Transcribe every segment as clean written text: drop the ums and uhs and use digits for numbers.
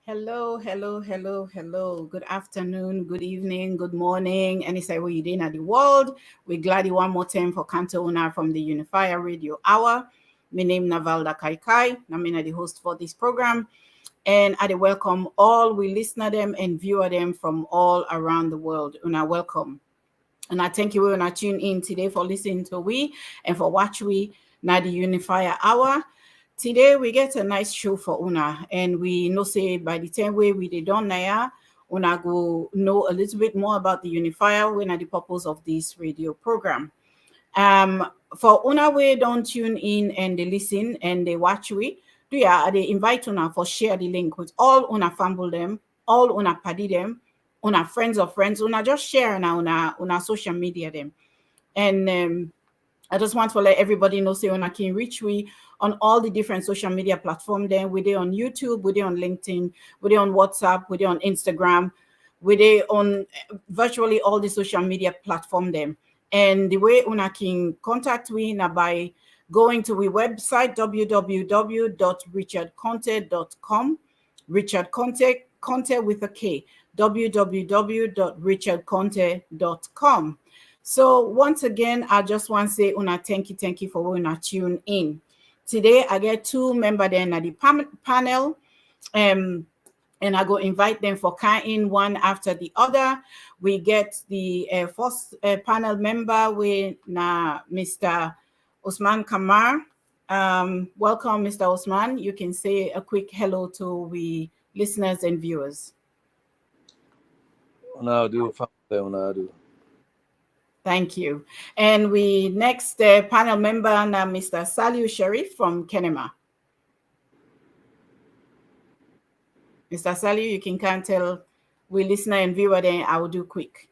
Hello, hello, hello, hello. Good afternoon, good evening, good morning. Any say where you doing at the world. We're glad you one more time for Canto Una from the Unifier Radio Hour. My name Navalda Kaikai. I'm the host for this program. And I welcome all we listener them and viewer them from all around the world. Una welcome. And I thank you when I tune in today for listening to we and for watch we now the Unifier Hour. Today we get a nice show for Una, and we know say by the time we did done now, Una go know a little bit more about the Unifier when at the purpose of this radio program. Um, for Una we don't tune in and they listen and they watch we. Do ya they invite Una for share the link with all Una family them, all Una paddy them, Una friends of friends, Una just share now Una social media them. And I just want to let everybody know, say, Una can reach we on all the different social media platforms. Then we're there on YouTube, we're there on LinkedIn, we're there on WhatsApp, we're there on Instagram, we're there on virtually all the social media platform them. And the way Una can contact me now by going to the website www.richardconte.com. Richard Conte, Conte with a K, www.richardconte.com. So once again, I just want to say Una thank you for Una tune in. Today I get two members then at the panel. And I go invite them for in one after the other. We get the first panel member with Mr. Usman Kamar. Welcome, Mr. Usman. You can say a quick hello to the listeners and viewers. Thank you. And we next panel member now, Mr. Saliu Sharif from Kenema. Mr. Saliu, you can tell we listener and viewer, then I will do quick.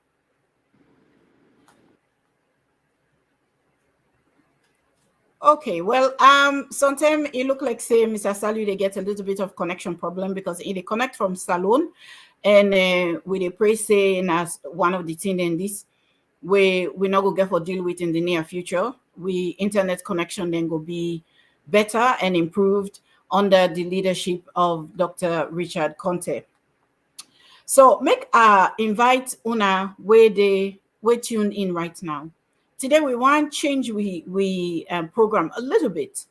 Okay, well, sometimes it look like say Mr. Saliu they get a little bit of connection problem because they connect from Salon, and we they pray saying as one of the things in this we not go get for deal with in the near future. We internet connection then go be better and improved under the leadership of Dr. Richard Conte. So make invite Una where they tune in right now. Today we want change we program a little bit.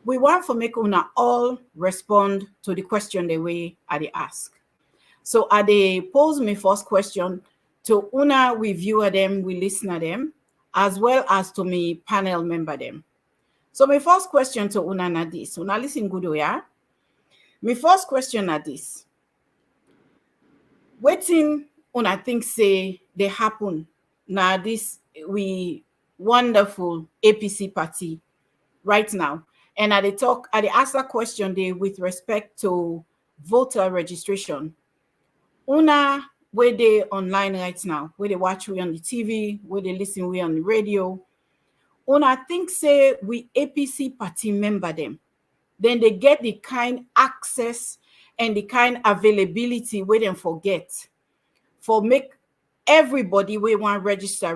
We want for make Una all respond to the question the way they ask. So I they pose me first question to Una, we viewer them, we listener them, as well as to me panel member them. So my first question to Una na this. Una listen good, yeah? My first question na this. Waiting Una think say they happen now this we wonderful APC party right now. And at the ask that question they with respect to voter registration. Una where they online right now, where they watch we on the TV, where they listen we on the radio. Una think say we APC party member them, then they get the kind access and the kind availability where them forget for make everybody we want register.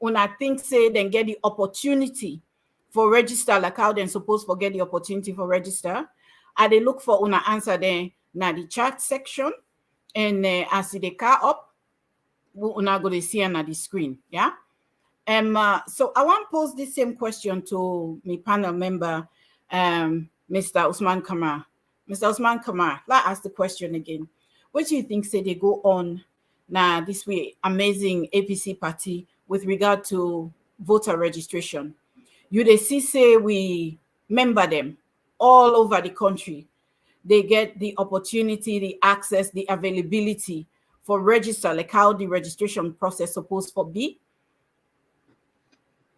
Una think say then get the opportunity for register like how they supposed to get the opportunity for register. And they look for Una answer then now the chat section. And as the car up, we're not going to see on the screen. Yeah. So I want to pose this same question to my panel member, Mr. Usman Kamar. Mr. Usman Kamar, let's ask the question again. What do you think say they go on now this way amazing APC party with regard to voter registration? You they see say we member them all over the country. They get the opportunity, the access, the availability for register, like how the registration process supposed to be?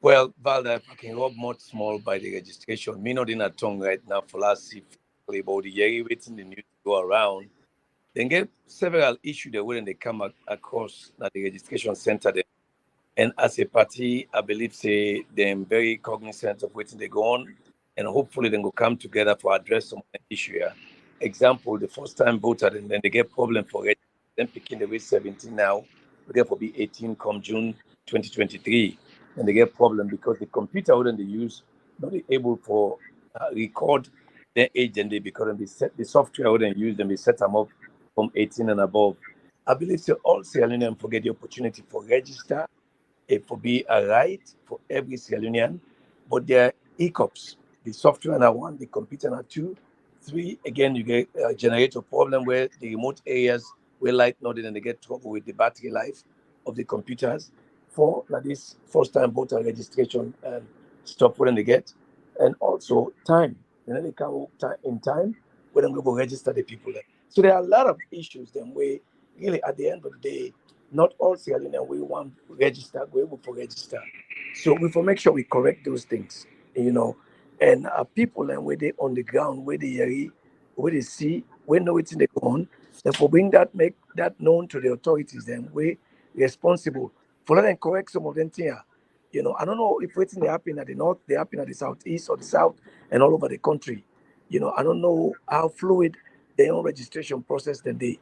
Well, Valda, I can rob much small by the registration. Me not in a tongue right now for last about the year waiting the news to go around. Then get several issues that when they come across at the registration center. And as a party, I believe say they're very cognizant of waiting they go on, and hopefully they will come together for address some issue here. Example, the first time voter, and then they get problem for it. Then picking the way 17 now, we get for be 18 come June 2023. And they get problem because the computer wouldn't they use not able for record their age and they because they set the software wouldn't use them, they set them up from 18 and above. I believe so all Sierra Leoneans forget the opportunity for register, it will be a right for every Sierra Leonean, but there are hiccups. The software are one, the computer are two. Three, again, you get a generator problem where the remote areas where light not in and they get trouble with the battery life of the computers. Four, like this first time voter registration and stop when they get. And also time. And then they can work in time when they go register the people there. So there are a lot of issues then where really at the end of the day, not all Sierra Leonean we want register, go able to register. So we for make sure we correct those things, you know. And people and where they on the ground, where they hear, where they see, where know it's in the on, therefore bring that make that known to the authorities then we responsible for letting correct some of them things. You know, I don't know if waiting they happen at the north, they happen at the southeast or the south and all over the country. You know, I don't know how fluid their own registration process then the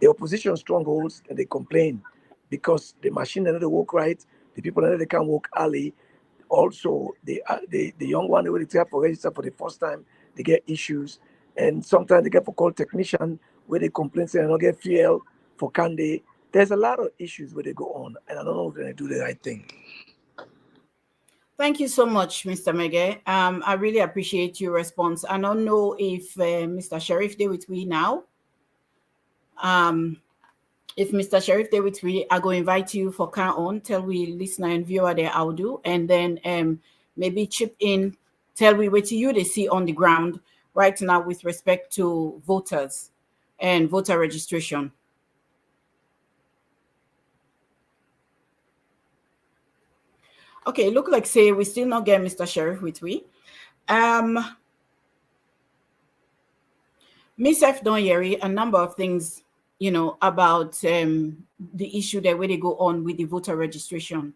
opposition strongholds and they complain because the machine that they work right, the people that they can work early. Also, the young one who they try for register for the first time, they get issues, and sometimes they get for call technician where they complain say they don't get fuel for candy. There's a lot of issues where they go on, and I don't know if they do the right thing. Thank you so much, Mr. Mege. I really appreciate your response. I don't know if Mr. Sheriff there with me now. Um, if Mr. Sheriff there with me, I go invite you for car on, tell we listener and viewer there I'll do, and then maybe chip in, tell we what you they see on the ground right now with respect to voters and voter registration. Okay, look like say we still not get Mr. Sheriff with we. Um, Miss F don't hear a number of things, you know, about the issue that where they go on with the voter registration.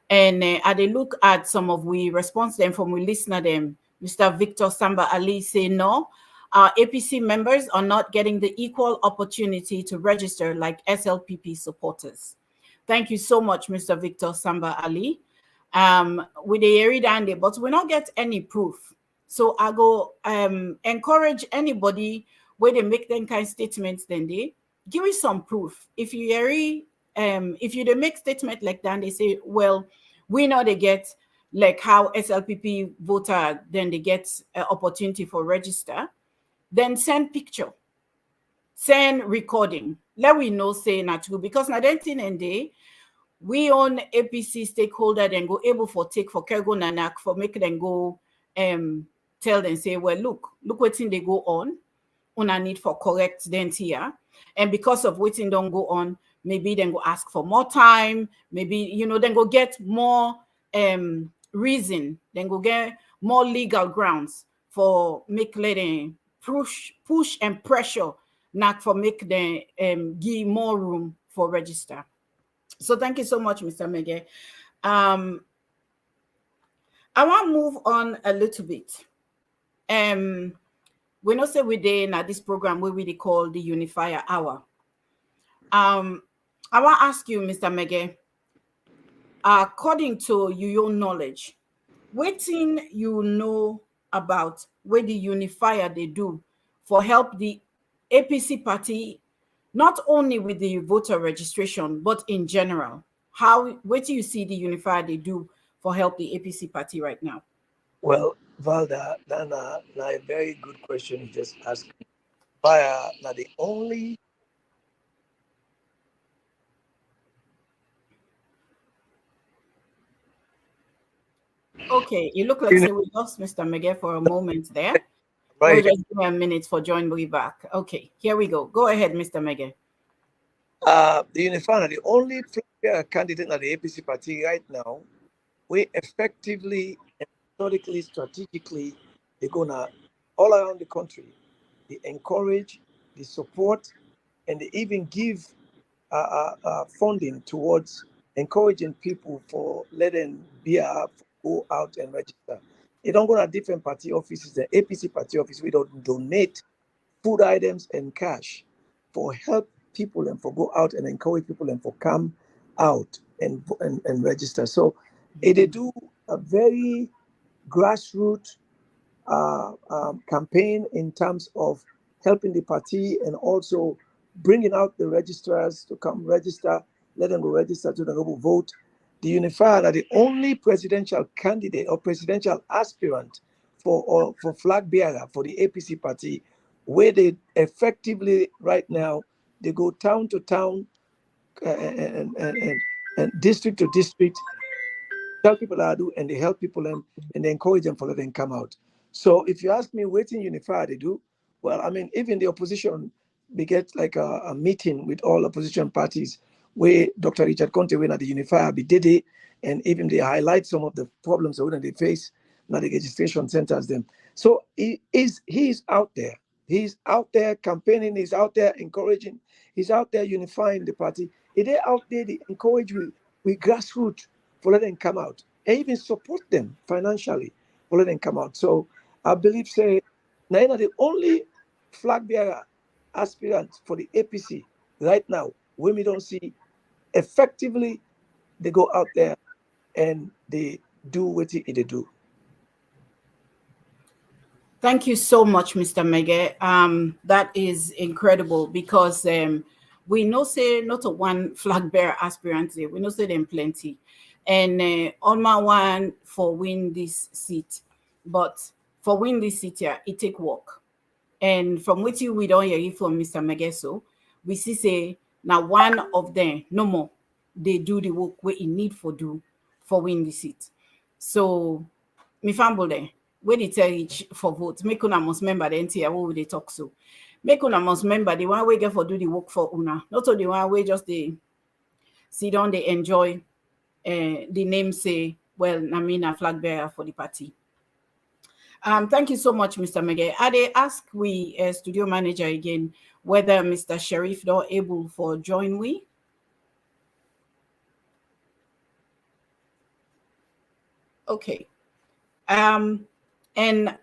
And I they look at some of we response them from we listener them. Mr. Victor Samba Ali say no. Our APC members are not getting the equal opportunity to register like SLPP supporters. Thank you so much, Mr. Victor Samba Ali. With the area down there, but we not get any proof. So I go encourage anybody where they make them kind of statements, then they give me some proof. If you they make statement like that, they say, well, we know they get like how SLPP voter, then they get opportunity for register, then send picture, send recording. Let we know say not true because na then thing and day we own APC stakeholder then go able for take for Kergo Nanak for make them go tell them say, well, look what thing they go on a need for correct then here. And because of waiting don't go on, maybe then go ask for more time, maybe then go get more reason, then go get more legal grounds for make letting push and pressure not for make them give more room for register. So thank you so much, Mr. Mege. Um, I want to move on a little bit. We know say we did at this program where we call the Unifier Hour. I want to ask you, Mr. Mege, according to your knowledge, what thing you know about what the Unifier they do for help the APC party, not only with the voter registration, but in general? What do you see the Unifier they do for help the APC party right now? Well, Valda, that's a very good question you just asked. Via now the only Okay, you look like you know, say we lost Mr. Mege for a moment there. Let me right here. just give me a minute for join me back. Okay, here we go. Go ahead, Mr. Mege. The Unifier, the only candidate at the APC party right now, we effectively and methodically, strategically, they're gonna all around the country, they encourage, they support, and they even give funding towards encouraging people for letting beer go out and register. They don't go to different party offices, the APC party office, we don't donate food items and cash for help people and for go out and encourage people and for come out and register. So they do a very grassroots campaign in terms of helping the party and also bringing out the registrars to come register, let them go register to the go vote. The Unifier are the only presidential candidate or presidential aspirant for flag bearer for the APC party, where they effectively right now they go town to town and district to district, tell people how to do, and they help people and they encourage them for let them come out. So if you ask me, waiting Unifier they do, well, I mean, even the opposition, they get like a meeting with all opposition parties where Dr. Richard Conte went at the Unifier be did it, and even they highlight some of the problems that they face now the registration centers them. So he is out there. He's out there campaigning, he's out there encouraging, he's out there unifying the party. If they out there, they encourage we grassroots for let them come out and even support them financially for let them come out. So I believe say Naina the only flag bearer aspirant for the APC right now when we don't see effectively they go out there and they do what they do. Thank you so much, Mr. Mege. That is incredible because we know say not a one flag bearer aspirant there. We know say them plenty. And on my one for win this seat. But for win this seat here, it take work. And from what we don't hear from Mr. Megeso, we see say now one of them, no more, they do the work where it need for do for win the seat. So me famble there. When they tell each for vote, make una must member the NTR what they talk so. Make una must member the one way get for do the work for una. Not only the one way just they sit down, they enjoy the name say, well, I mean a flag bearer for the party. Thank you so much, Mr. Mege. I ask we studio manager again whether Mr. Sheriff not able for join we. Okay. And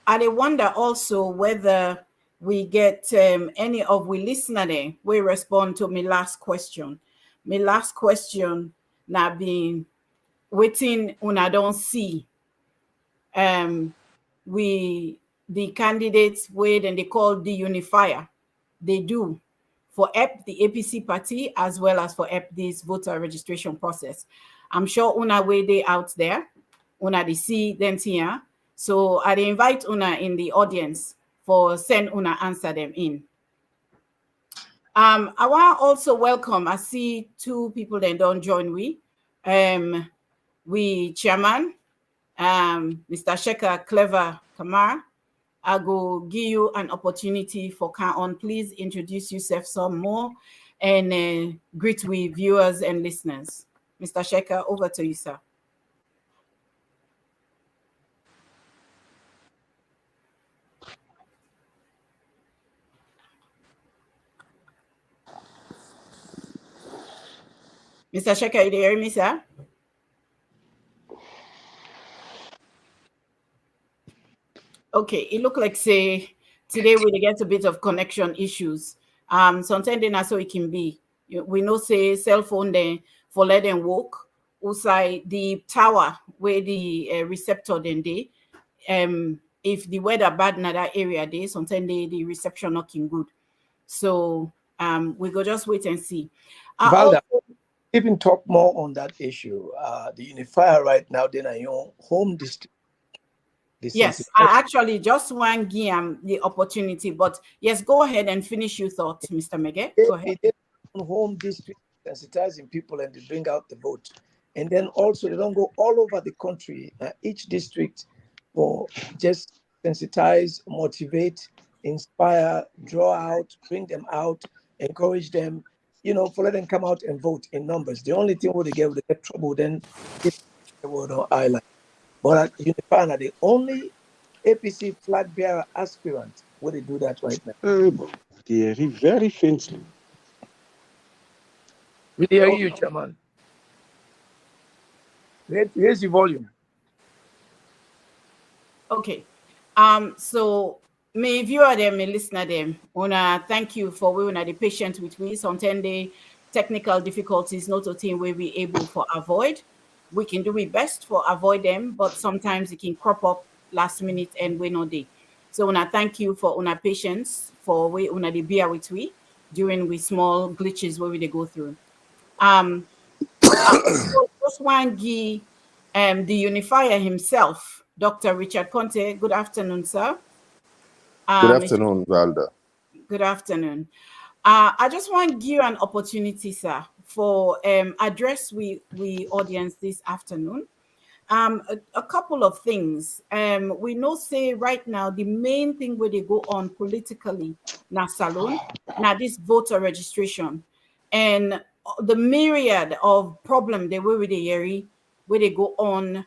I wonder also whether we get any of we listener there we respond to my last question. My last question now being waiting when I don't see we the candidates wait and they call the Unifier. They do for the APC party as well as for this voter registration process. I'm sure una way they out there, una they see them here. So I invite una in the audience for send una answer them in. I want to also welcome. I see two people that don't join we. We chairman, Mr. Sheka Clever Kamara. I go give you an opportunity for come on. Please introduce yourself some more and greet with viewers and listeners. Mr. Sheka, over to you, sir. Mr. Sheka, you hear me, sir? Okay, it look like say today we get a bit of connection issues. Sometimes then so it can be. We know say cell phone then for let them work. Also the tower where the receptor then they if the weather bad in that area they sometimes the reception not good. So we go just wait and see. Valda, even talk more on that issue. The Unifier right now, then are your home district. Yes, I actually just want to give the opportunity, but yes, go ahead and finish your thoughts, Mr. Mege. Go ahead. Home district sensitizing people and they bring out the vote. And then also they don't go all over the country, each district for just sensitize, motivate, inspire, draw out, bring them out, encourage them, for let them come out and vote in numbers. The only thing where they get trouble then is the word on island. But Unifier are the only APC flag bearer aspirant where they do that right now. Thierry, very faintly. We hear you, Chairman. Here's the volume. Okay. So may viewer them, may listener them. Una thank you for we una the patient with me. Sometimes the technical difficulties not a thing where we able for avoid. We can do our best for avoid them, but sometimes it can crop up last minute and we no day. So una thank you for una patience for we una dey bear with we during we small glitches where we dey go through. Um also just one give the unifier himself, Dr. Richard Conte. Good afternoon, sir. Good It's afternoon, Valda. good afternoon. I just want to give you an opportunity, sir, for address we audience this afternoon. A couple of things. We know say right now the main thing where they go on politically now salon, now this voter registration, and the myriad of problem they were with the Yeri where they go on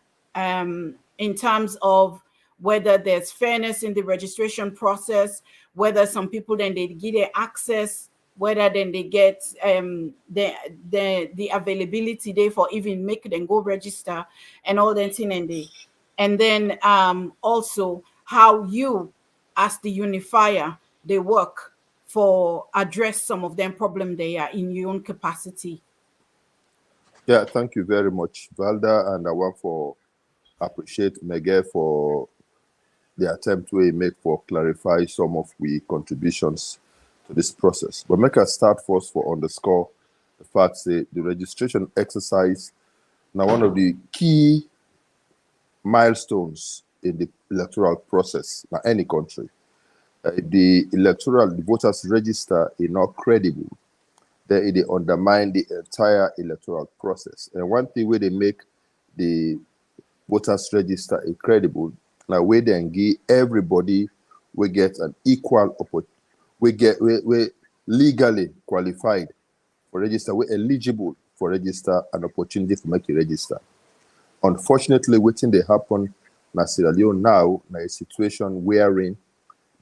in terms of whether there's fairness in the registration process, whether some people then they get their access, whether then they get the availability there for even make them go register and all that thing and then also how you as the unifier they work for address some of them problem they are in your own capacity. Yeah, thank you very much, Valda, and I want to appreciate Mege for the attempt we make for clarify some of we contributions to this process. But make us start first for underscore the fact that the registration exercise now one of the key milestones in the electoral process in any country. The voters register is not credible, then it undermine the entire electoral process. And one thing where they make the voters register incredible, now where then give everybody we get an equal opportunity, we legally qualified for register, we eligible for register, an opportunity to make a register. Unfortunately, waiting they happen in Sierra Leone now, in a situation wherein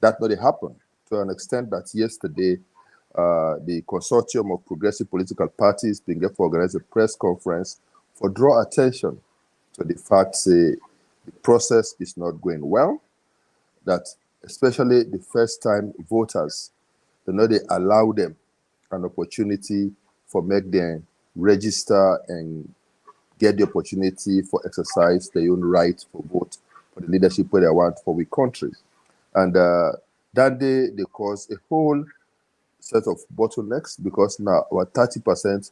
that not happen to an extent that yesterday the consortium of progressive political parties being able to organize a press conference for draw attention to the fact that the process is not going well, that especially the first time voters, they allow them an opportunity for make them register and get the opportunity for exercise their own right for vote for the leadership where they want for we country. And that day they caused a whole set of bottlenecks because now about 30%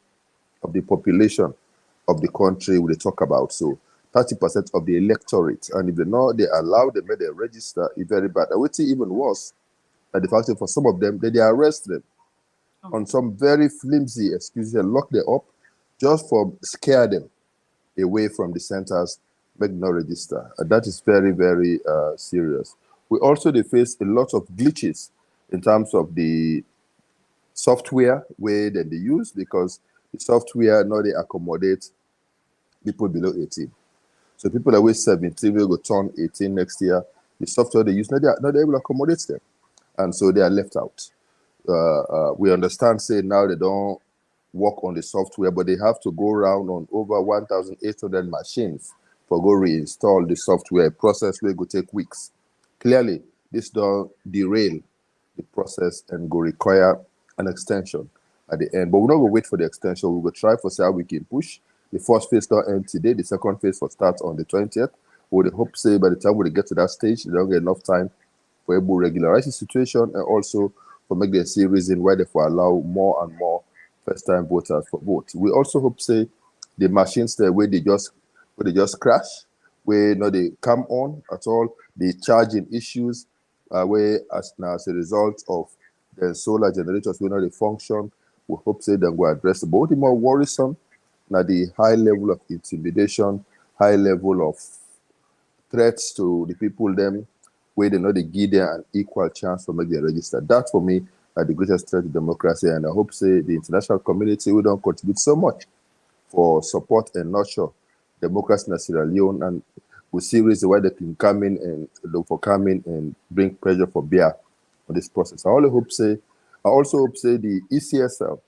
of the population of the country we talk about. So 30% of the electorate, and if they allow them, they register, it's very bad. I would say even worse, that the fact that for some of them, they arrest them on some very flimsy excuses and lock them up just for scare them away from the centers, make no register. And that is very, very serious. We also they face a lot of glitches in terms of the software where they use, because the software now they accommodate people below 18. So people that were 17 will go turn 18 next year. The software they use now they're able to accommodate them, and so they are left out. We understand, say now they don't work on the software, but they have to go around on over 1,800 machines for go reinstall the software. Process will go take weeks. Clearly, this don't derail the process and go require an extension at the end. But we're not going to wait for the extension. We will try for see how we can push. The first phase don't end today. The second phase will start on the 20th. We would hope, say, by the time we get to that stage, they don't get enough time for able to regularize the situation and also for make them see reason why they will allow more and more first-time voters for vote. We also hope, say, the machines there where they just crash, where they come on at all, the charging issues, where as a result of the solar generators will not function. We hope say they will address the but the more worrisome now the high level of intimidation, high level of threats to the people them where they give them an equal chance to make them register. That for me are the greatest threat to democracy, and I hope say the international community will don't contribute so much for support and nurture democracy in Sierra Leone, and we see reason why they can come in and look for coming and bring pressure for beer on this process. I also hope say the ECSL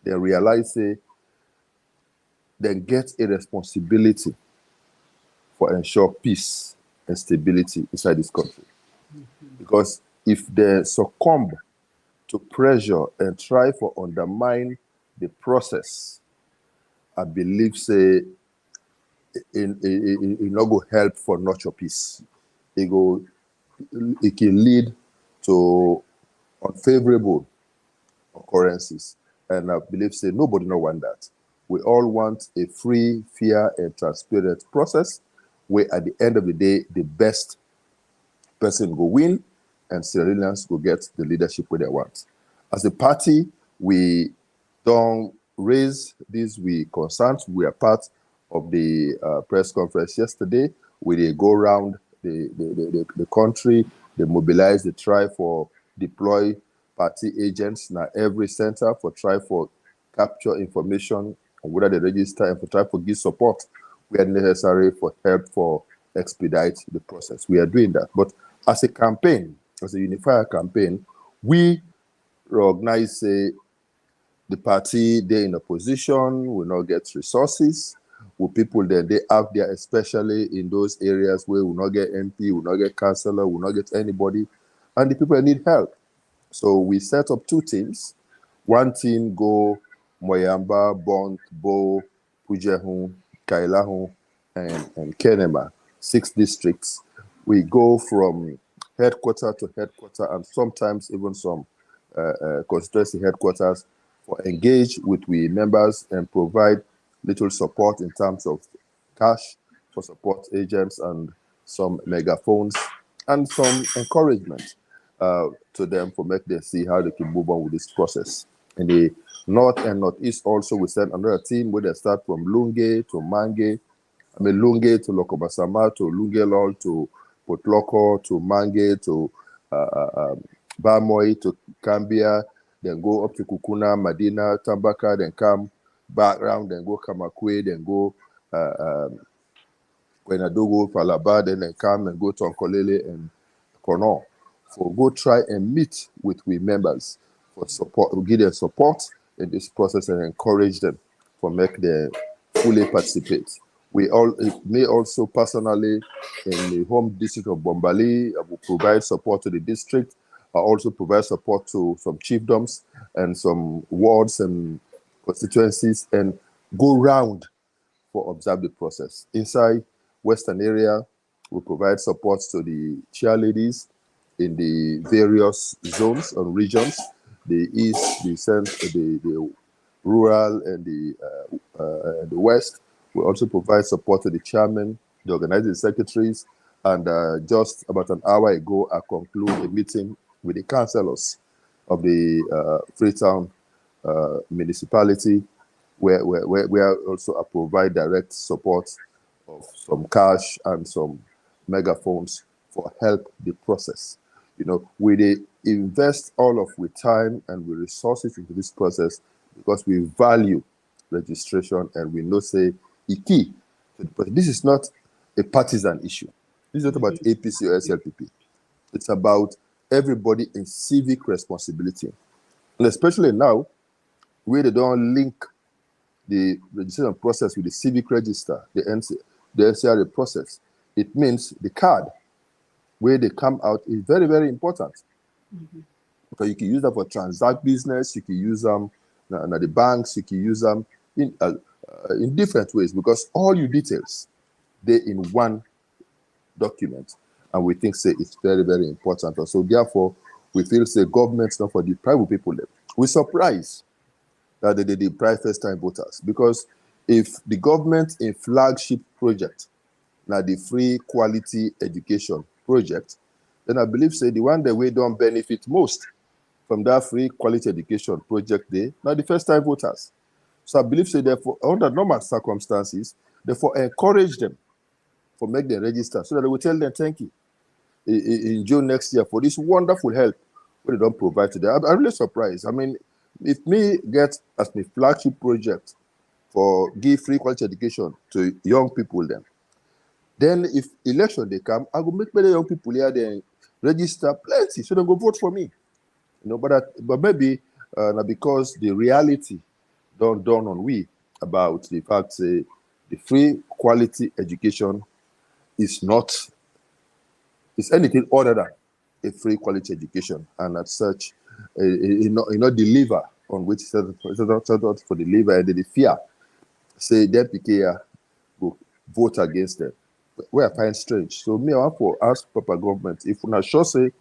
they realize say they get a responsibility for ensure peace and stability inside this country. Because if they succumb to pressure and try for undermine the process, I believe say it not go help for nurture peace. it can lead to unfavorable occurrences. And I believe say nobody no want that. We all want a free, fair, and transparent process where at the end of the day, the best person go win and Sierra Leoneans go get the leadership where they want. As a party, we don't raise these we concerns. We are part of the press conference yesterday. We go around the country, they mobilize, they try for deploy party agents now every center for try for capture information on whether they register and for try for give support where necessary for help for expedite the process. We are doing that. But as a campaign, as a Unifier campaign, we recognize the party they're in opposition will not get resources. With people that they out there, especially in those areas where will not get MP, will not get councillor, will not get anybody, and the people that need help. So we set up two teams. One team go Moyamba, Bont, Bo, Pujehun, Kailahun, and Kenema, 6 districts. We go from headquarter to headquarter and sometimes even some constituency headquarters for engage with we members and provide little support in terms of cash for support agents and some megaphones and some encouragement to them for make them see how they can move on with this process. In the north and northeast also we send another team where they start from Lunge to Mange, Lunge to Lokobasama to Lungelol to Potloko to Mange to Bamoy to Cambia, then go up to Kukuna, Madina, Tambaka, then come back around, then go Kamakwe, then go Kwenadogo, Falaba, then come and go to Ankolele and Kono. For go try and meet with we members for support, give them support in this process and encourage them for make them fully participate. We all may also personally in the home district of Bombali will provide support to the district. I also provide support to some chiefdoms and some wards and constituencies and go round for observe the process. Inside Western area, we provide support to the chairladies in the various zones and regions, the east, the central, the rural, and the west. We also provide support to the chairman, the organizing secretaries, and just about an hour ago, I concluded a meeting with the councillors of the Freetown municipality, where also I provide direct support of some cash and some megaphones for help the process. You know, we invest all of with time and with resources into this process because we value registration and we know say the key to the process. This is not a partisan issue. This is not about APC or SLPP. It's about everybody in civic responsibility. And especially now, where they don't link the registration process with the civic register, the NCRA process, it means the card where they come out is very, very important. Because you can use them for transact business, you can use them at the banks, you can use them in different ways because all your details, they're in one document. And we think, say, it's very, very important. And so therefore, we feel, say, government's not for the private people. We're surprised that they deprive first-time voters because if the government in flagship project, now the free quality education project, then I believe, say, the one that we don't benefit most from that free quality education project day, now the first-time voters. So I believe, say, therefore, under normal circumstances, therefore encourage them for make them register so that they will tell them thank you in June next year for this wonderful help what they don't provide today. I'm really surprised. I mean, if me get as my flagship project for give free quality education to young people then if election they come, I will make many young people here then register plenty so they go vote for me. You know, but maybe because the reality don't dawn on we about the fact the free quality education is not anything other than a free quality education, and as such, not deliver on which set out for deliver and the fear say them PK will vote against them. where I find strange. So me, I want to ask proper government if una sure say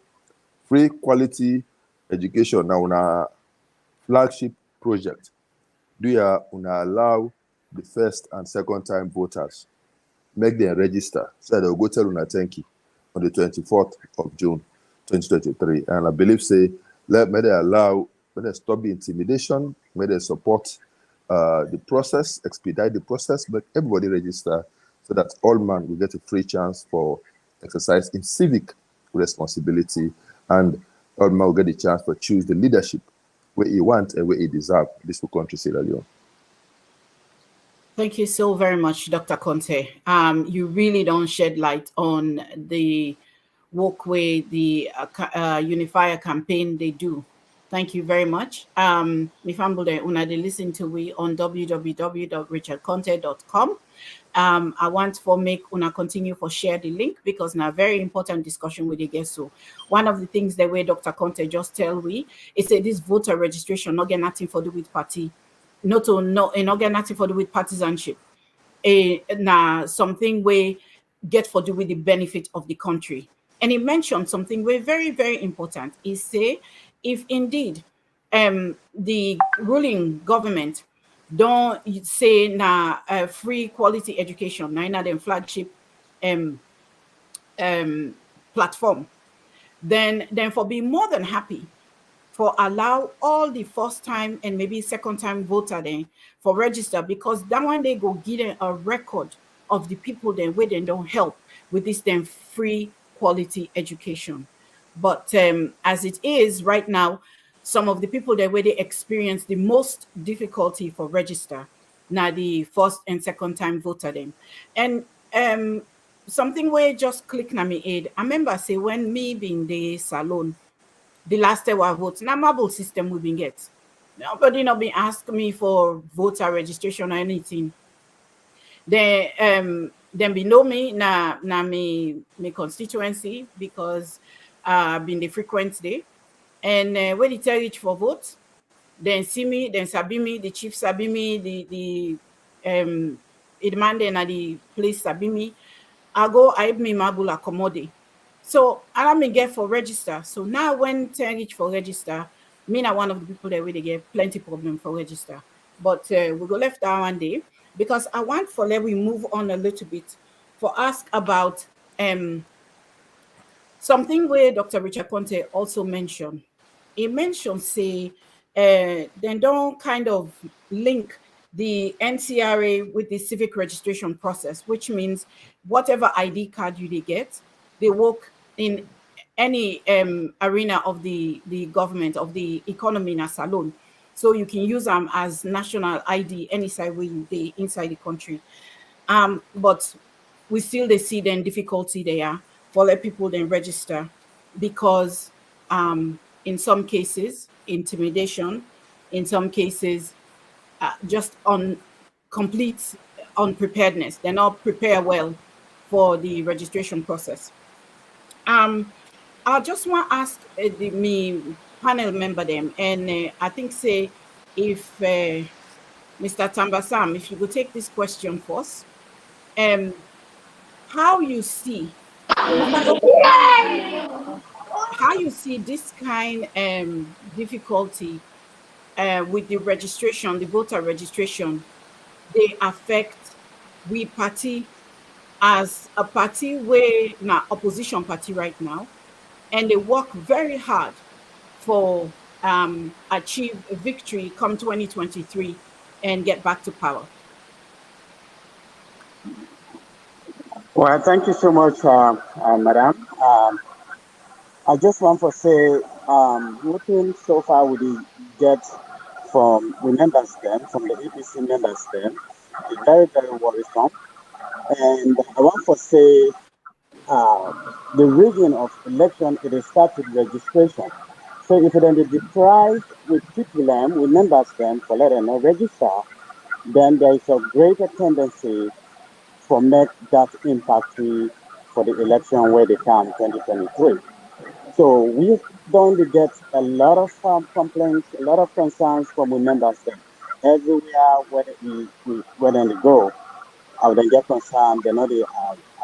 free quality education now una flagship project. Do you una allow the first and second time voters make them register so they'll go tell una thank you on the 24th of June 2023. And I believe say may they stop the intimidation, may they support the process, expedite the process, but everybody register so that all man will get a free chance for exercise in civic responsibility, and all man will get a chance to choose the leadership where he want and where he deserve this for country, Sierra Leone. Thank you so very much, Dr. Conte. You really don't shed light on the walkway, the Unifier campaign they do. Thank you very much. Mifambude una de listen to we on www.richardconte.com. I want for make una continue for share the link because now very important discussion with the guests. So one of the things the way Dr. Conte just tell we is that this voter registration not get nothing for do with party, not get nothing for do with partisanship. Now something we get for do with the benefit of the country. And he mentioned something very, very, very important. He say, if indeed the ruling government don't say na free quality education, na them flagship platform, then for be more than happy for allow all the first time and maybe second time voter then for register, because that one they go give them a record of the people then where they don't help with this then free quality education. But as it is right now, some of the people that where they experience the most difficulty for register now the first and second time voter them. And something where just click na me aid. I remember say when me being the salon the last time I vote, now marble system we been get. Nobody not been ask me for voter registration or anything. Then be know me na me constituency because been the frequent day. And when they tell each for vote, then see me, then sabi me, the chief sabi me, the man then at the place sabi me. I go I me mabula commode. So I me get for register. So now when tell each for register, me na one of the people that really get plenty problem for register. But we go left that one day because I want for let we move on a little bit for ask about something where Dr. Richard Conte also mentioned. He mentioned say then don't kind of link the NCRA with the civic registration process, which means whatever ID card you get, they work in any arena of the government, of the economy in a salon. So you can use them as national ID any side where you they inside the country. But we still they see then difficulty there for let people then register because in some cases intimidation, in some cases just on complete unpreparedness. They're not prepared well for the registration process. I just want to ask me panel member them, and I think say if Mr. Tambasam, if you could take this question first, how you see this kind difficulty with the registration, the voter registration, they affect we party as a party where now opposition party right now, and they work very hard for achieve a victory come 2023 and get back to power. Well, thank you so much, Madam. I just want to say, looking so far we did get from we members them, from the APC members them, is very, very worrisome. And I want to say, the rigging of election, it is started registration. So if then they deprive with people them, with members them, for letting them register, then there is a greater tendency for make that impact for the election where they come 2023. So we don't get a lot of complaints, a lot of concerns from the members that everywhere where they go, they get concerned, they know they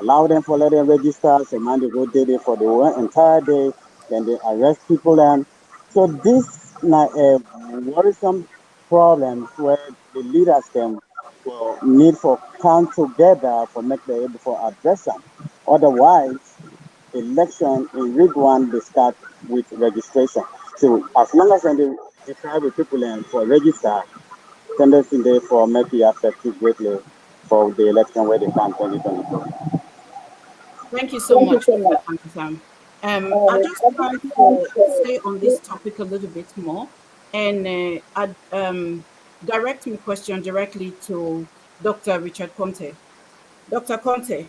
allow them for let them register. Some man they go there for the entire day, then they arrest people and so this na worrisome problems where the leaders can for need for come together for make them able for address them. Otherwise, election in rig one they start with registration. So as long as they try with people and for register, tendency there for make it effective greatly for the election where they can 2022. Thank you so much, Mr. Fansam. I just like for stay on this topic a little bit more and direct my question directly to Dr. Richard Conte. Dr. Conte,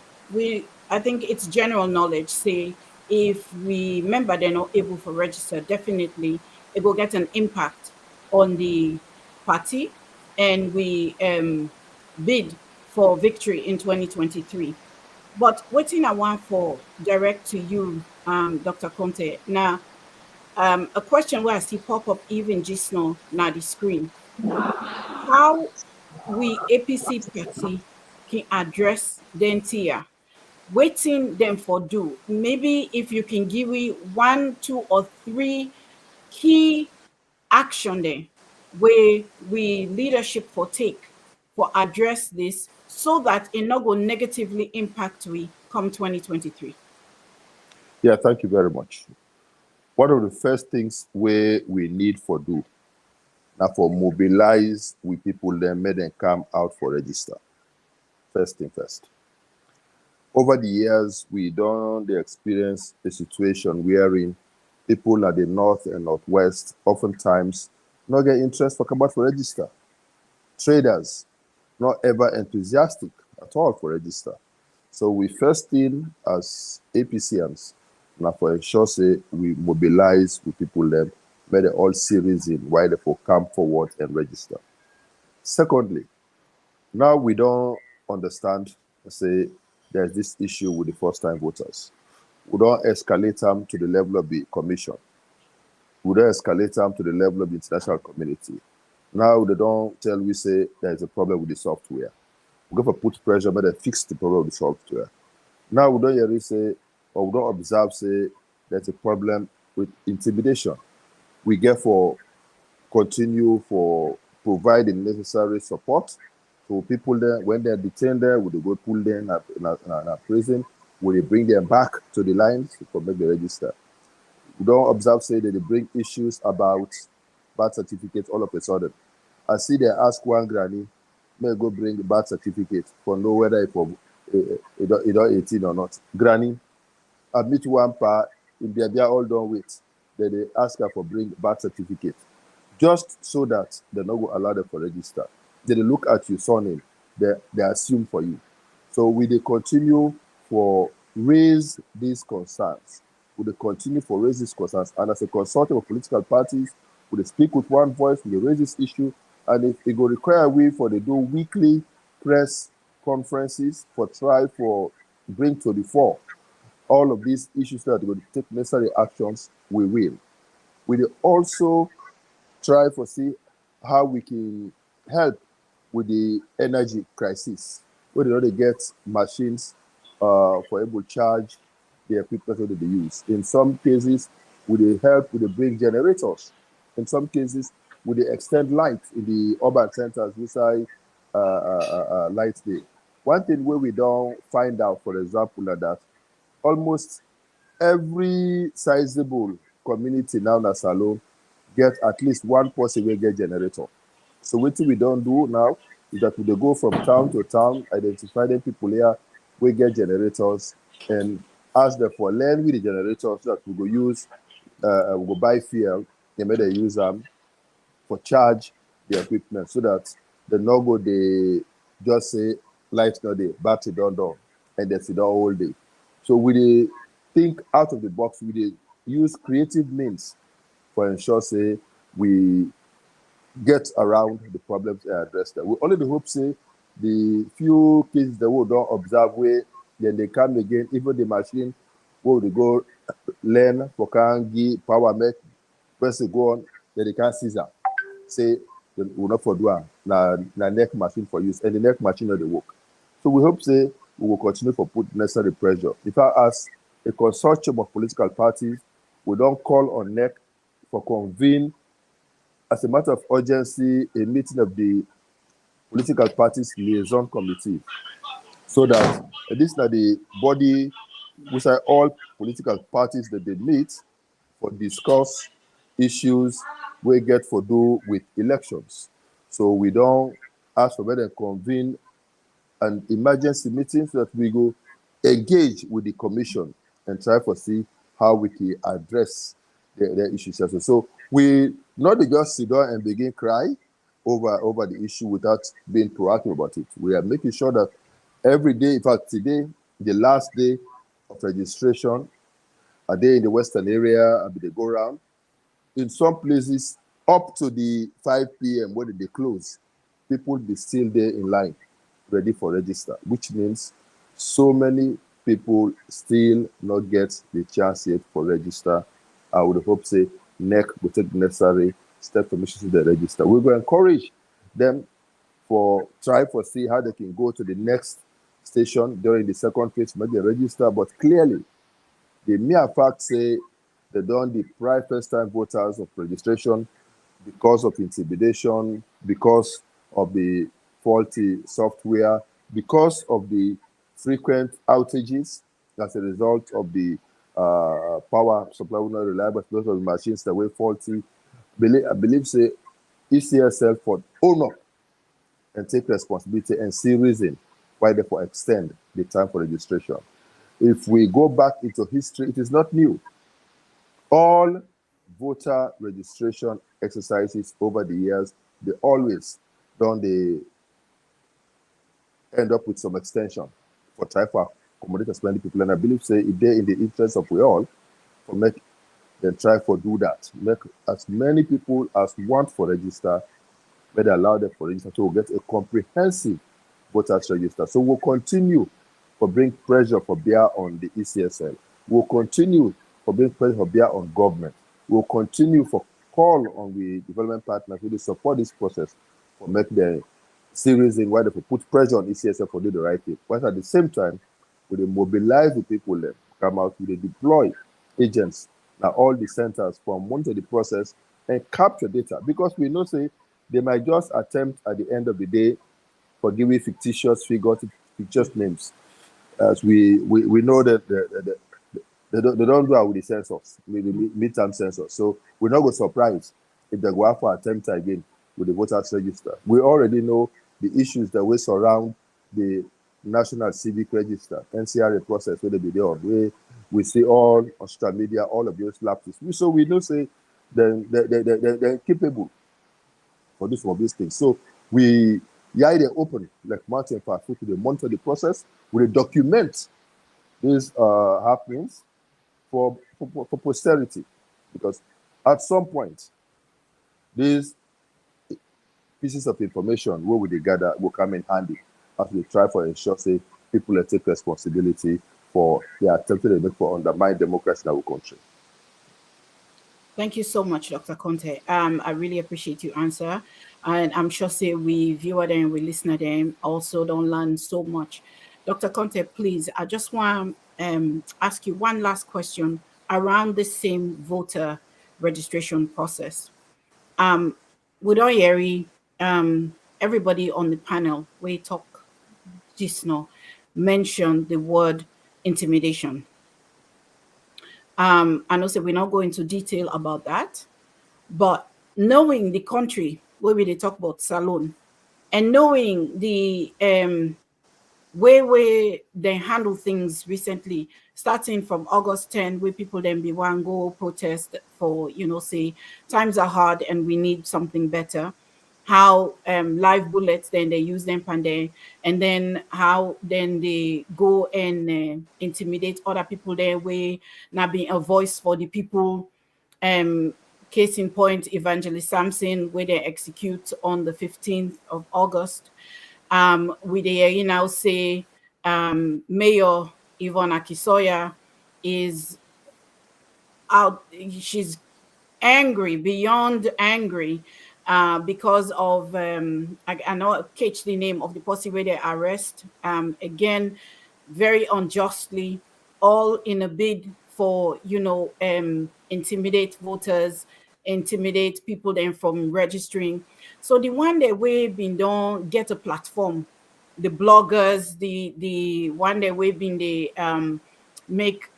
I think it's general knowledge. Say if we member they're not able to register, definitely it will get an impact on the party, and we bid for victory in 2023. But waiting I want for direct to you, Dr. Conte. Now, a question where I see pop up even just now the screen. How we APC party can address the entire waiting them for do. Maybe if you can give me one, two, or three key action there where we leadership for take for address this so that it not go negatively impact we come 2023. Yeah, thank you very much. One of the first things where we need for do now for mobilize with people then make them come out for register. First thing first. Over the years, we don't experience a situation wherein people at the north and northwest oftentimes not get interest for come out for register. Traders not ever enthusiastic at all for register. So we first thing as APCMs now for ensure say we mobilize with people then make the all series in why they for come forward and register. Secondly, now we don't understand say there's this issue with the first time voters. We don't escalate them to the level of the commission. We don't escalate them to the level of the international community. Now they don't tell we say there's a problem with the software. We go for put pressure, but they fix the problem with the software. Now we don't hear say, or we don't observe say there's a problem with intimidation. We get for continue for providing necessary support to people there when they're detained there. We go pull them in a prison. We bring them back to the lines to make the register. We don't observe say that they bring issues about birth certificate all of a sudden. I see they ask one granny, may go bring the birth certificate for know whether it for 18 or not. Granny, I meet one pa in they are all done with. Then they ask her for bring birth certificate. Just so that they not go allow them for register. They look at your surname, they assume for you. So we they continue for raise these concerns. We they continue for raise these concerns. And as a consultant of political parties, we they speak with one voice, we raise this issue, and if it go require we for they do weekly press conferences for try for bring to the fore all of these issues that will take necessary actions, we will. We will also try for see how we can help with the energy crisis. Where they already get machines for able to charge the equipment that they use. In some cases, we they help with the bring generators. In some cases, we they extend light in the urban centers beside light day. One thing where we don't find out, for example, that almost every sizable community now in Salone get at least one person will get generator. So what we don't do now is that we dey go from town to town, identify the people here, we get generators and ask them for learn with the generators so that we go use, we go buy fuel, they may they use them for charge the equipment so that the no go they just say light not there, battery don't, and they sit down all day. So we dey think out of the box, we dey use creative means for ensure say we get around the problems and address them. We only the hope say the few cases that we don't observe where then they come again, even the machine where they go learn for can give power make press it go on, then they can seize am. Say we not for do am na neck machine for use and the neck machine not the work. So we hope say we will continue to put necessary pressure. In fact, as a consortium of political parties, we don't call on NEC for convene as a matter of urgency a meeting of the political parties liaison committee, so that this is the body which are all political parties that they meet for discuss issues we get for do with elections. So we don't ask for them to convene an emergency meeting so that we go engage with the commission and try to see how we can address the issues. Also. So we not just sit down and begin cry over the issue without being proactive about it. We are making sure that every day, in fact, today, the last day of registration, a day in the Western area, they go around. In some places, up to the 5 p.m. when they close, people be still there in line, ready for register, which means so many people still not get the chance yet for register. I would hope say NEC will take necessary step to make sure they register. We will encourage them for try for see how they can go to the next station during the second phase, maybe register, but clearly the mere fact say they don't deprive first-time voters of registration because of intimidation, because of the faulty software, because of the frequent outages as a result of the power supply not reliable, because of the machines that were faulty. I believe say ECSL for own up and take responsibility and see reason why they for extend the time for registration. If we go back into history, it is not new. All voter registration exercises over the years, they always don't they end up with some extension for try for accommodate as many people. And I believe say if they're in the interest of we all, for make then try for do that. Make as many people as want for register, but allow them for register to get a comprehensive voters register. So we'll continue for bring pressure for bear on the ECSL. We'll continue for bring pressure for bear on government. We'll continue for call on the development partners who support this process for make the series in why they put pressure on ECSL for do the right thing. But at the same time, we mobilize the people there, come out, we deploy agents now all the centers from monitor the process and capture data, because we know say they might just attempt at the end of the day for giving fictitious figures, fictitious names. As we know that they don't do it with the census, with the midterm census. So we're not going to surprise if they go out for attempt again with the voters register. We already know the issues that will surround the National Civic Register, NCRA process, where they be there. We see all on social media, all of those lapses. So we know say they're capable for this for these things. So we they open like Martin Fafu to monitor the process, we document these happenings for posterity, because at some point these pieces of information where we they gather will come in handy as we try for ensure say people that take responsibility for their attempts to make for undermine democracy in our country. Thank you so much, Dr. Conte. I really appreciate your answer. And I'm sure say we viewer them, we listener them also don't learn so much. Dr. Conte, please, I just want to ask you one last question around the same voter registration process. With Oyeri, everybody on the panel, we talk just now, mentioned the word intimidation. I know say we're not going into detail about that, but knowing the country where we talk about Salon, and knowing the way they handle things recently, starting from August 10, where people then be one go protest for, say times are hard and we need something better. How live bullets then they use them and then how then they go and intimidate other people their way, not being a voice for the people. Case in point, Evangelist Samson, where they execute on the 15th of August. We they now say Mayor Yvonne Akisoya is out. She's angry, beyond angry, because of I know catch the name of the person where they arrest. Again, very unjustly, all in a bid for, intimidate voters, intimidate people then from registering. So the one that we've been done get a platform, the bloggers, the one that we've been the make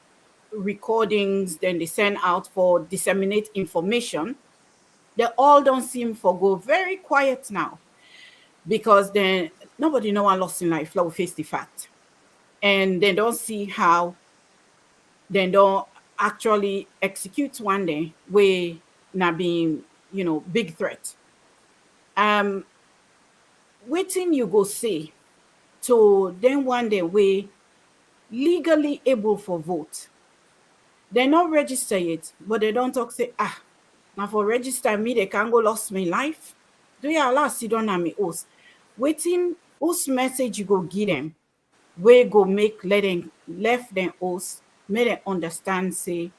recordings, then they send out for disseminate information. They all don't seem for go very quiet now, because then nobody know one lost in life, like we face the fact. And they don't see how they don't actually execute one day where not being, big threat. Um, waiting you go say to then one day we legally able for vote. They not register it, but they don't talk say, now for register me, they can go lost my life. Do you allow sit down on me host? Waiting whose message you go give them, where go make let them left them host, make them understand say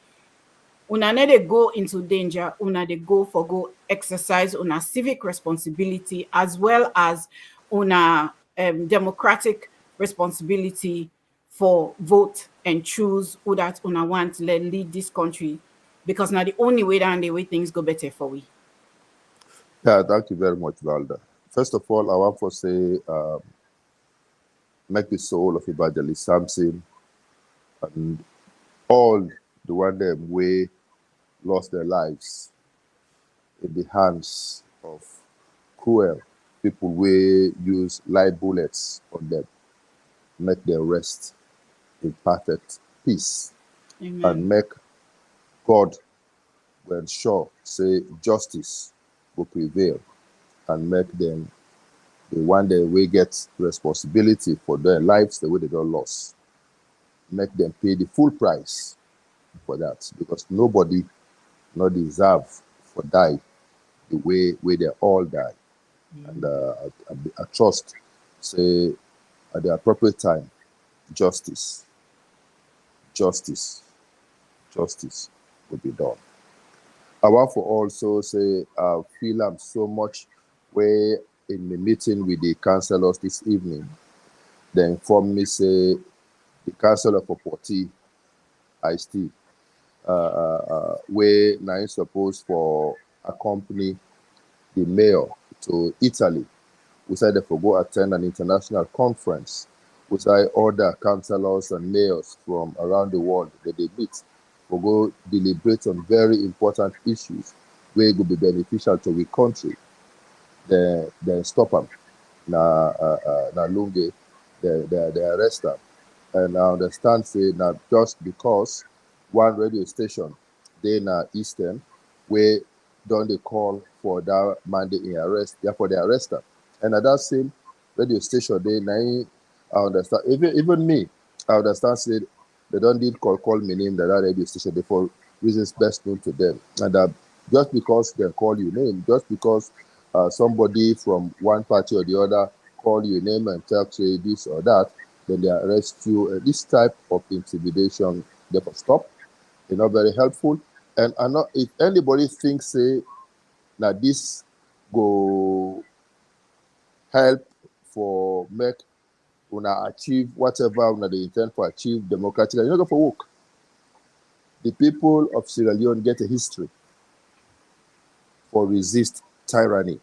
una no dey go into danger, una dey go for go exercise una civic responsibility as well as una democratic responsibility for vote and choose who that una want to lead this country, because now the only way down the way things go better for we. Yeah, thank you very much, Valda. First of all, I want to say, make the soul of Evangelist Samson and all the one them way lost their lives in the hands of cruel people we use live bullets on them, make them rest in perfect peace. Amen. And make God will ensure say justice will prevail and make them the one day we get responsibility for their lives the way they don't lost. Make them pay the full price for that, because nobody not deserve for die the way they all die. And I trust say at the appropriate time justice will be done. I want for also say feel I'm so much where in the meeting with the councillors this evening, they informed me say the councillor for Porty IST where now supposed for accompany the mayor to Italy. We said they for go attend an international conference which I order councillors and mayors from around the world that they meet for go deliberate on very important issues where it will be beneficial to the country. They stop them. Na lunge, they arrest them. And I understand say that just because one radio station they na Eastern where don't they call for that Monday in arrest, therefore they arrest them. And at that same radio station they na I understand even me, I understand say they don't need call me name that radio station for reasons best known to them. And just because they call you name, just because somebody from one party or the other call you name and tell you this or that, then they arrest you. This type of intimidation, therefore stop. They're not very helpful. And I'm not, if anybody thinks say that this go help for make una achieve whatever una they intend for achieve democratically, you're not going for work. The people of Sierra Leone get a history for resist tyranny.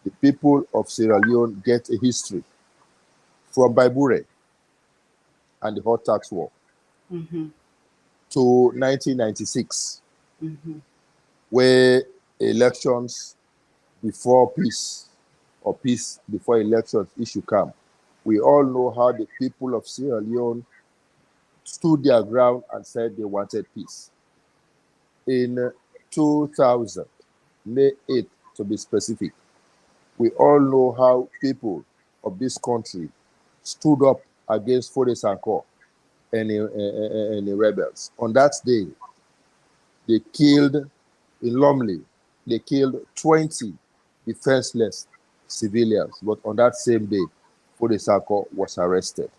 The people of Sierra Leone get a history from Baibure and the hot tax war to 1996, where elections before peace or peace before elections issue come. We all know how the people of Sierra Leone stood their ground and said they wanted peace. In 2000, May 8th to be specific, we all know how people of this country stood up against Fode Sanko and the rebels. On that day, they killed, in Lumley, they killed 20 defenseless civilians. But on that same day, Fode Sanko was arrested.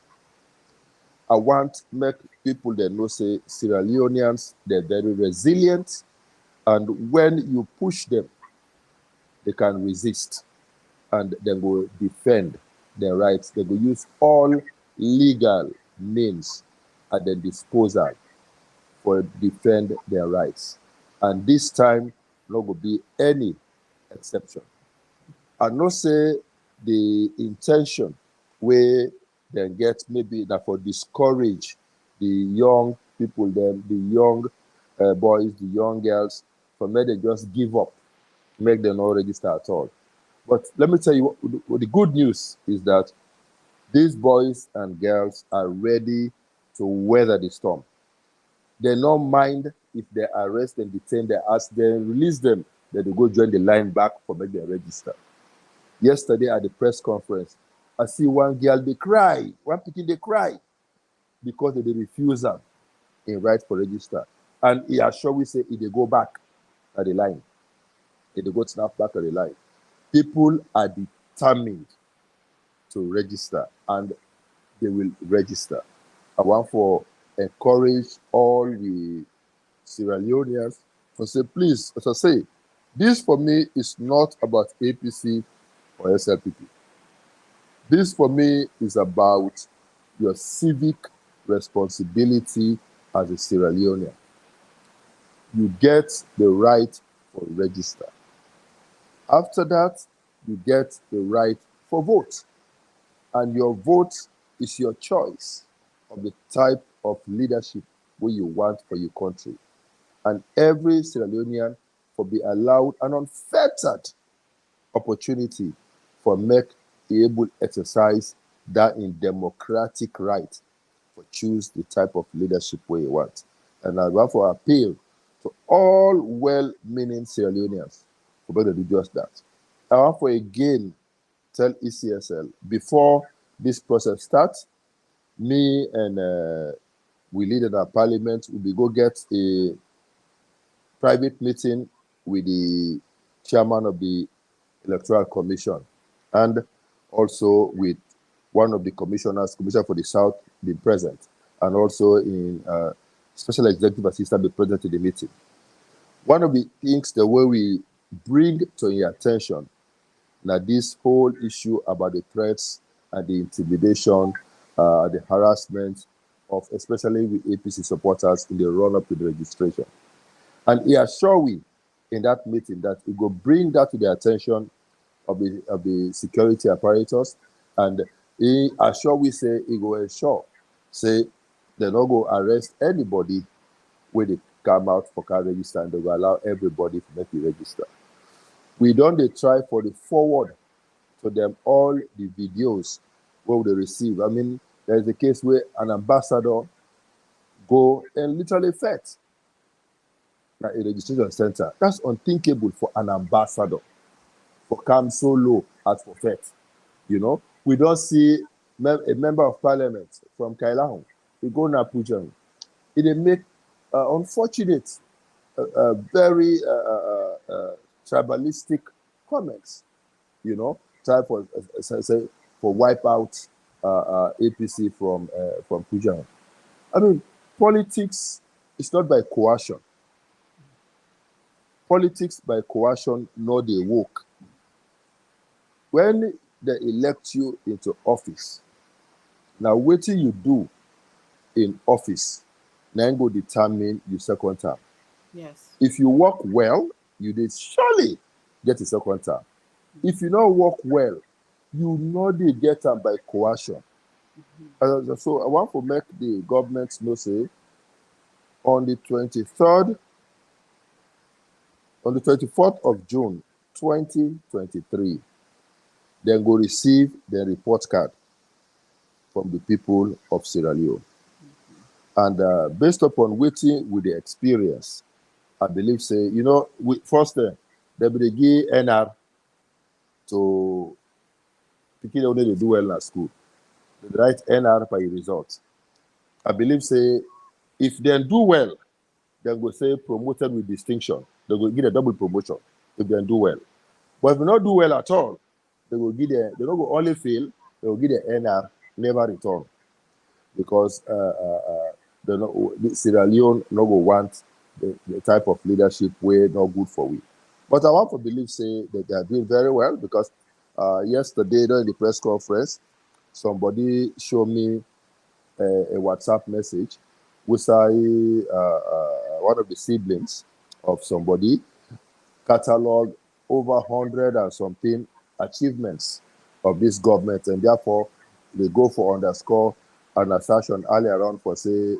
I want to make people that know say Sierra Leoneans, they're very resilient, and when you push them, they can resist and they will defend their rights. They will use all legal means at their disposal for defend their rights. And this time, no go be any exception. I know say the intention where they get maybe that for discourage the young people, them, the young boys, the young girls, from where they just give up, make them not register at all. But let me tell you, what the good news is that these boys and girls are ready to weather the storm. They don't mind if they arrest and detain, they ask them, release them, then they go join the line back for make them register. Yesterday at the press conference, I see one girl, they cry, one pikin, they cry because they refuse them in right for register. And he assure we say, if they go back at the line, if they go snap back at the line, people are determined to register and they will register. I want for encourage all the Sierra Leoneans to say, please, as I say, this for me is not about APC or SLPP. This for me is about your civic responsibility as a Sierra Leonean. You get the right for register. After that, you get the right for vote. And your vote is your choice of the type of leadership where you want for your country. And every Sierra Leonean will be allowed an unfettered opportunity for make able exercise that in democratic right for choose the type of leadership where you want. And I want to appeal to all well-meaning Sierra Leoneans for better do just that. I want to again tell ECSL before this process starts, me and we lead in our parliament, we go get a private meeting with the chairman of the Electoral Commission and also with one of the commissioners, Commissioner for the South, being present, and also in special executive assistant be present in the meeting. One of the things, the way we bring to your attention now this whole issue about the threats and the intimidation, the harassment of especially with APC supporters in the run-up to the registration. And he assured we in that meeting that he will bring that to the attention of the security apparatus, and he assured we say he will ensure say they not go arrest anybody when they come out for car register, and they will allow everybody to make the register. We don't they try for the forward to them all the videos where they receive. I mean, there's a case where an ambassador go and literally fetch at a registration center. That's unthinkable for an ambassador for come so low as for fet. You know, we don't see a member of parliament from Kailahun. We go na Pujan. It make unfortunate, very tribalistic comments. You know, try for say for wipe out APC from Pujan. I mean, politics is not by coercion. Politics by coercion, nor they work. When they elect you into office, now what you do in office, then go determine your second term. Yes. If you work well, you did surely get a second term. If you don't work well, you know they get them by coercion. So I want to make the government know say on the 23rd, on the 24th of June 2023, then go receive the report card from the people of Sierra Leone. And based upon waiting with the experience, I believe, say, you know, first, they will give NR to people only to do well in school. They write NR by result. I believe, say, if they do well, they will say promoted with distinction. They will get a double promotion if they do well. But if they not do well at all, they will get they don't go only fail, they will get the NR, never return. Because the Sierra Leone no go want the type of leadership where not good for we. But I want to believe say that they are doing very well because yesterday during the press conference, somebody showed me a WhatsApp message with one of the siblings of somebody catalog over 100 and something achievements of this government, and therefore they go for underscore an assertion earlier on for say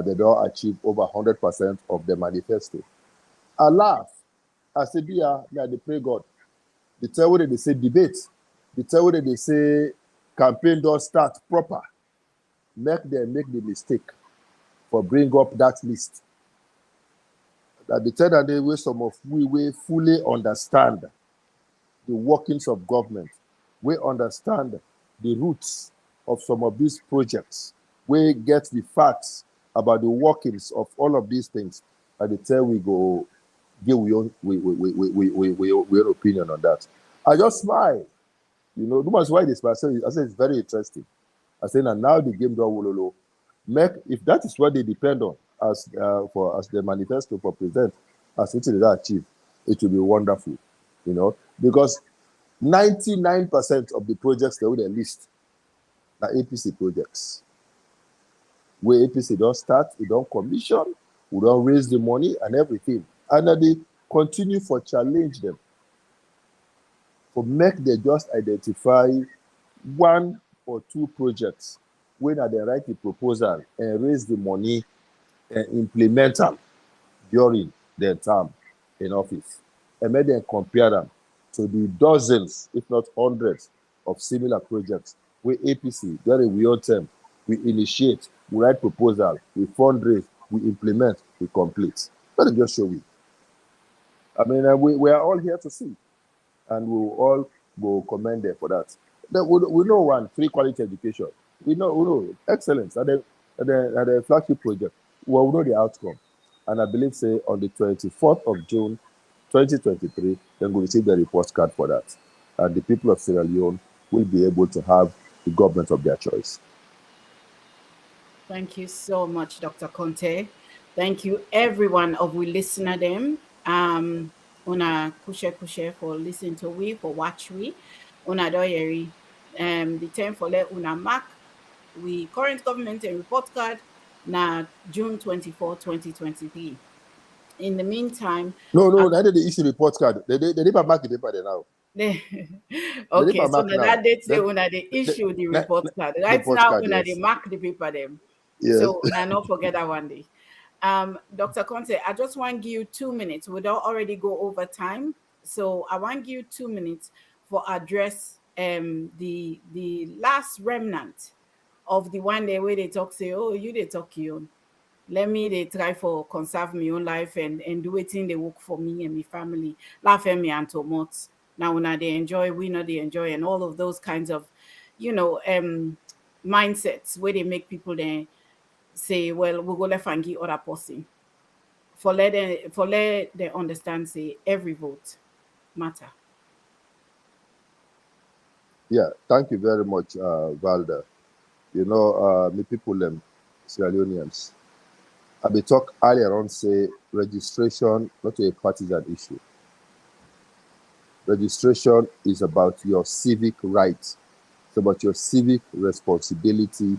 they don't achieve over 100% of the manifesto. I laugh. I say, dear, they pray God. The tell where they say debate. The tell where they say campaign don't start proper. Make them make the mistake for bring up that list. That the tell that they way some of we fully understand the workings of government. We understand the roots of some of these projects. We get the facts about the workings of all of these things. At the time we go give we own opinion on that. I just smile. You know, no matter why this person, I say it's very interesting. I say, and now the game don't wololo. Make if that is what they depend on as the manifesto for president, as it is achieve, it will be wonderful. You know, because 99% of the projects that we list are APC projects. Where APC don't start, we don't commission, we don't raise the money and everything. And then they continue for challenge them. For make they just identify one or two projects when they write the proposal and raise the money and implement them during their term in office. And make them compare them to the dozens, if not hundreds, of similar projects where APC, during we own term, we initiate, we write proposal, we fundraise, we implement, we complete. Let me just show you. I mean, we are all here to see, and we will all go commend them for that. We know one, free quality education. We know excellence at the flagship project. Well, we know the outcome. And I believe, say, on the 24th of June, 2023, then we'll receive the report card for that. And the people of Sierra Leone will be able to have the government of their choice. Thank you so much, Dr. Conte. Thank you, everyone of we listener them. Una kushe for listening to we, for watch we. Una doyeri. The time for let una mark we current government and report card na June 24, 2023. In the meantime, No, neither they issue report card. They never mark the paper now. okay, so now that date say They, una they issue the report card. the Right report now, card, una they yes. mark the paper them. Yes. So una not forget that one day. Dr. Conte, I just want to give you 2 minutes. We don't already go over time. So I want to give you 2 minutes for address the last remnant of the one day where they talk, say, oh, you they talk you. Let me they try for conserve my own life and do it in they work for me and my family. Laugh at me and tomorrow. Now when they enjoy, we know they enjoy, and all of those kinds of, mindsets where they make people then say, well, we'll go left and give other person. For let them understand, say every vote matter. Yeah, thank you very much, Valda. You know, the people, Sierra Leoneans, I be talk earlier on, say registration, not a partisan issue. Registration is about your civic rights. It's about your civic responsibility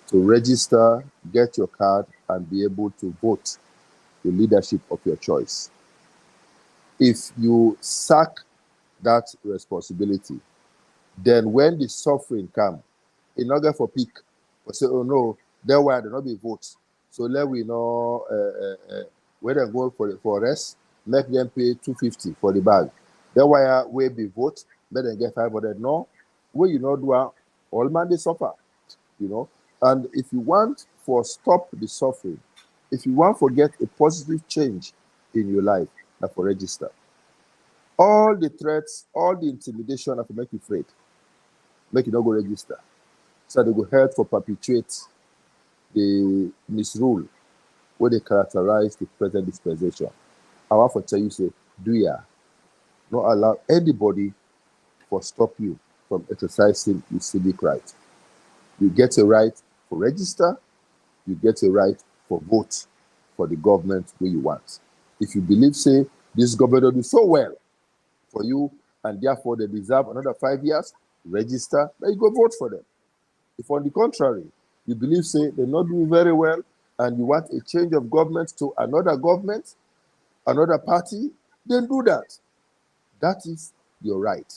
to register, get your card, and be able to vote the leadership of your choice. If you sack that responsibility, then when the suffering come, in order for pick, we say, oh no, there were there not be votes. So let we know when they go for rest, make them pay 250 for the bag. There were we be vote, let them get 500. No, where you know do all man they suffer, you know. And if you want for stop the suffering, if you want for get a positive change in your life, that for register. All the threats, all the intimidation have to make you afraid. Make you not go register. So they go help for perpetuate the misrule where they characterize the present dispensation. I want to tell you, say, do ya not allow anybody for stop you from exercising your civic right. You get a right for register, you get a right for vote for the government where you want. If you believe, say, this government will do so well for you, and therefore they deserve another 5 years, register, then you go vote for them. If on the contrary, You believe, say, they're not doing very well, and you want a change of government to another government, another party, then do that. That is your right.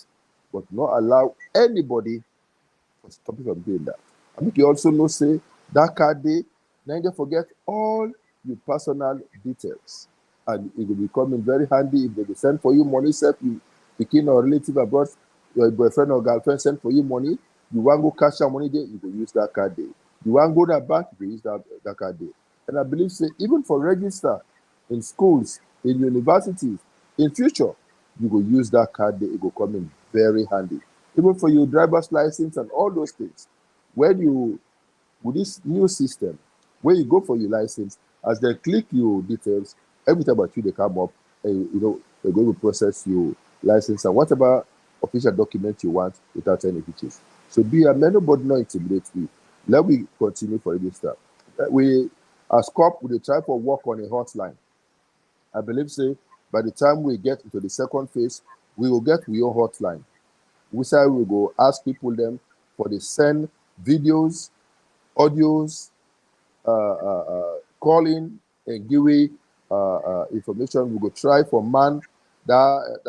But not allow anybody to stop you from doing that. I think you also know, say, that card day, now you forget all your personal details. And it will be coming very handy if they will send for you money, self you picking or relative abroad, your boyfriend or girlfriend send for you money, you want to go cash out money there, you will use that card day. You want to go to that bank, you will use that card day. And I believe, say, even for register in schools, in universities, in future, you will use that card day, it will come in very handy. Even for your driver's license and all those things. When you, with this new system, when you go for your license, as they click your details, every time about you, they come up, and they're going to process your license and whatever official document you want without any hitches. So be a man, nobody not intimidate you. Let me continue for this stuff. We, as COP, we try for work on a hotline. I believe, say, by the time we get into the second phase, we will get your hotline. We say we go ask people them for the send videos, audios, calling and giving information. We go try for man that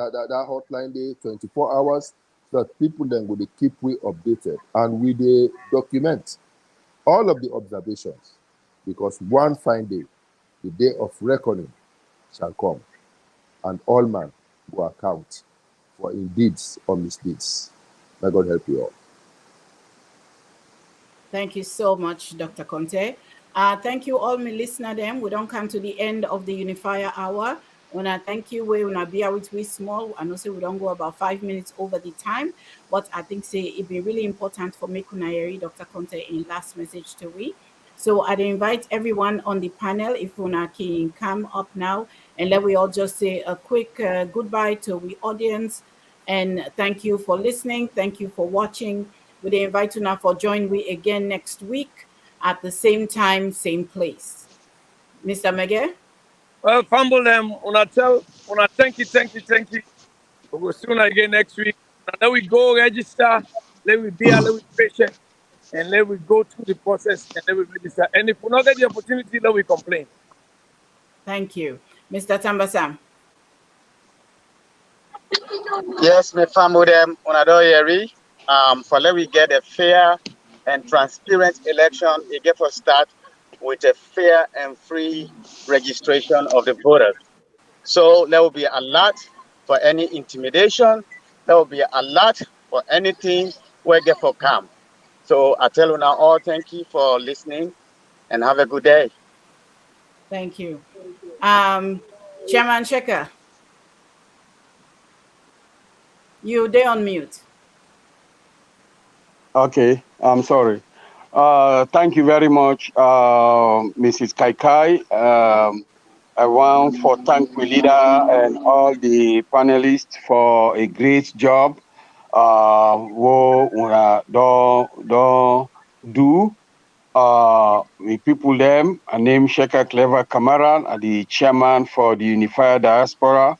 hotline day 24 hours so that people then go to keep we updated and we they document all of the observations, because one fine day, the day of reckoning shall come, and all man will account for in deeds or misdeeds. May God help you all. Thank you so much, Dr. Conte. Thank you all, my listener. Them we don't come to the end of the Unifier hour. When I thank you, we wanna be with we small. I know say we don't go about 5 minutes over the time, but I think say it be really important for me Kunayeri, Dr. Conte in last message to we. So I'd invite everyone on the panel if una can come up now and let we all just say a quick goodbye to the audience and thank you for listening. Thank you for watching. We invite you now for join we again next week at the same time, same place. Mr. Mege? Well, fumble them. Una thank you. We will see you again next week. Now let we go register. Let we be a little patient. And let we go through the process and let we register. And if we not get the opportunity, let we complain. Thank you. Mr. Tambasam? Yes, me family them on Adoyeri. For let we get a fair and transparent election, it get for start with a fair and free registration of the voters. So there will be a lot for any intimidation. There will be a lot for anything we get for come. So I tell you now all thank you for listening and have a good day. Thank you. Chairman Shekhar, you there on mute. Okay, I'm sorry. Thank you very much, Mrs. Kaikai. I want to thank the leader and all the panelists for a great job. What don't do. The people them, I name Shekhar Clever Kamaran, the chairman for the Unifier Diaspora.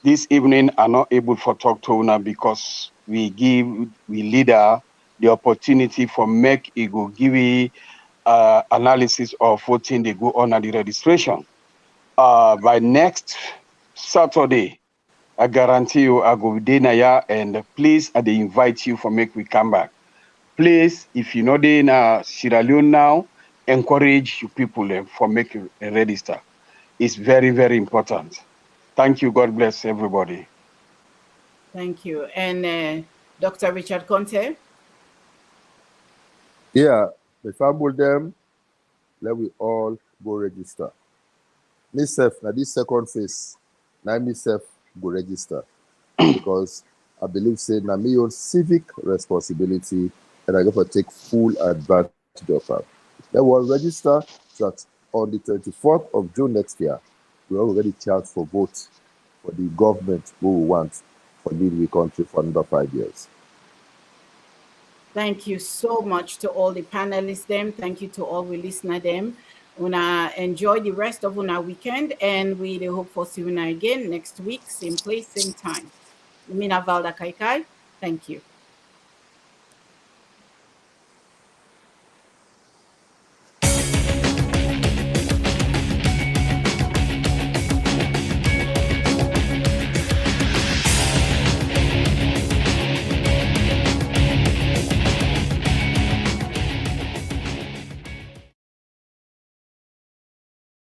This evening are not able to talk to una because we give we leader the opportunity for make it go give analysis of voting they go on at the registration. By next Saturday, I guarantee you I go there now and please I dey invite you for make we come back. Please, if you know they in Sierra Leone now, encourage you people for make a register. It's very, very important. Thank you. God bless everybody. Thank you. And Dr. Richard Conte? Yeah, the family them, let we all go register. Myself, now this second phase, now myself go register because I believe say now me own civic responsibility and I go for take full advantage of that. Then we'll register so that on the 24th of June next year, we already charged for vote for the government who we want for lead the country for another 5 years. Thank you so much to all the panelists them. Thank you to all the listener them. Una enjoy the rest of una weekend and we hope for see you again next week, same place, same time. Mina Valda Kaikai. Thank you.